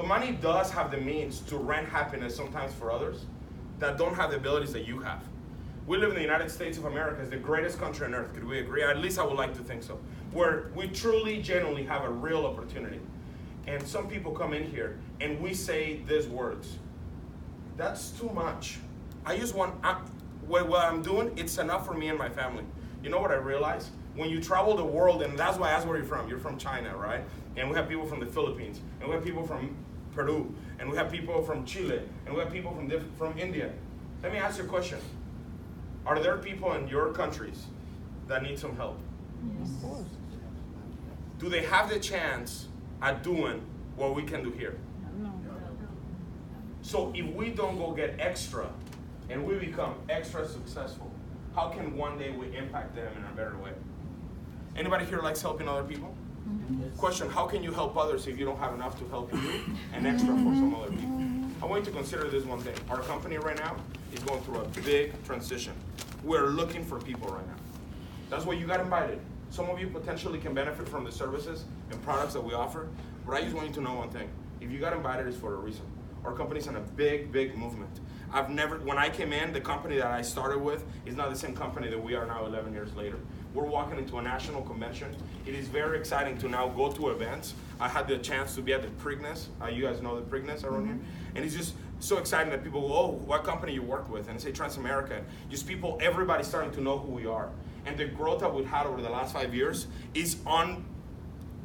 money does have the means to rent happiness sometimes for others that don't have the abilities that you have. We live in the United States of America. It's the greatest country on earth. Could we agree? At least I would like to think so. Where we truly, genuinely have a real opportunity. And some people come in here and we say these words. That's too much. I just want, what I'm doing, it's enough for me and my family. You know what I realized? When you travel the world, and that's why I asked where you're from. You're from China, right? And we have people from the Philippines, and we have people from Peru, and we have people from Chile, and we have people from India. Let me ask you a question. Are there people in your countries that need some help? Yes. Of course. Do they have the chance at doing what we can do here? No. So if we don't go get extra, and we become extra successful, how can one day we impact them in a better way? Anybody here likes helping other people? Mm-hmm. Question, how can you help others if you don't have enough to help you and extra for some other people? I want you to consider this one thing. Our company right now is going through a big transition. We're looking for people right now. That's why you got invited. Some of you potentially can benefit from the services and products that we offer, but I just want you to know one thing. If you got invited, it's for a reason. Our company's in a big, big movement. When I came in, the company that I started with is not the same company that we are now 11 years later. We're walking into a national convention. It is very exciting to now go to events. I had the chance to be at the Preakness. You guys know the Preakness around here? And it's just so exciting that people go, oh, what company you work with? And I say Transamerica. Just people, everybody's starting to know who we are. And the growth that we've had over the last 5 years is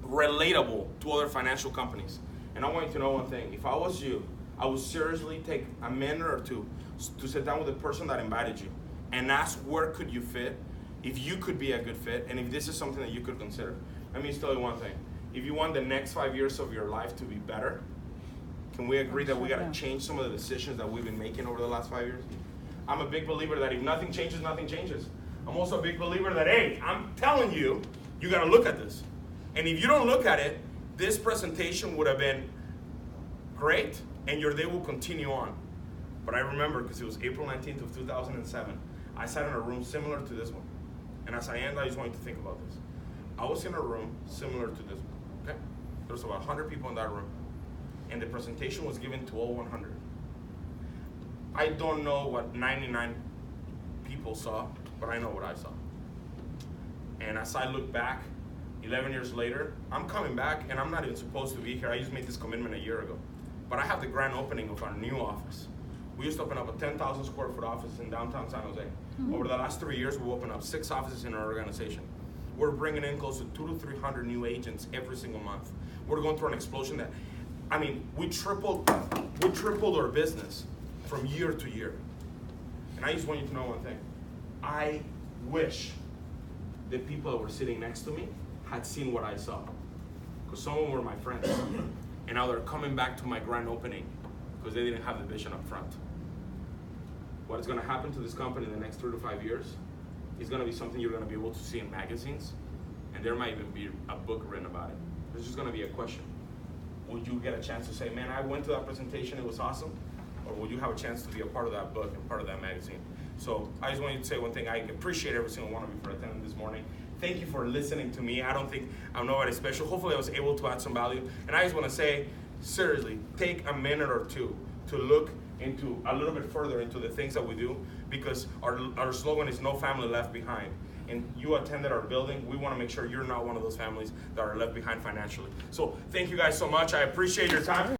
unrelatable to other financial companies. And I want you to know one thing. If I was you, I would seriously take a minute or two to sit down with the person that invited you and ask where could you fit, if you could be a good fit, and if this is something that you could consider. Let me just tell you one thing. If you want the next 5 years of your life to be better, can we agree that we got to change some of the decisions that we've been making over the last 5 years? I'm a big believer that if nothing changes, nothing changes. I'm also a big believer that, hey, I'm telling you, you got to look at this. And if you don't look at it, this presentation would have been great, and your day will continue on. But I remember, because it was April 19th of 2007, I sat in a room similar to this one. And as I end, I just want you to think about this. I was in a room similar to this one, okay? There was about 100 people in that room. And the presentation was given to all 100. I don't know what 99 people saw, but I know what I saw. And as I look back, 11 years later, I'm coming back, and I'm not even supposed to be here. I just made this commitment a year ago. But I have the grand opening of our new office. We used to open up a 10,000 square foot office in downtown San Jose. Over the last 3 years, we've opened up 6 offices in our organization. We're bringing in close to 200 to 300 new agents every single month. We're going through an explosion that, I mean, we tripled our business from year to year. And I just want you to know one thing. I wish the people that were sitting next to me had seen what I saw. Because some of them were my friends. And now they're coming back to my grand opening because they didn't have the vision up front. What is going to happen to this company in the next 3 to 5 years is going to be something you're going to be able to see in magazines, and there might even be a book written about it. There's just going to be a question. Would you get a chance to say, man, I went to that presentation, it was awesome? Or would you have a chance to be a part of that book and part of that magazine? So I just want you to say one thing. I appreciate every single one of you for attending this morning. Thank you for listening to me. I don't think I'm nobody special. Hopefully I was able to add some value. And I just want to say, seriously, take a minute or two to look into a little bit further into the things that we do, because our slogan is no family left behind. And you attended our building. We want to make sure you're not one of those families that are left behind financially. So thank you guys so much. I appreciate your time.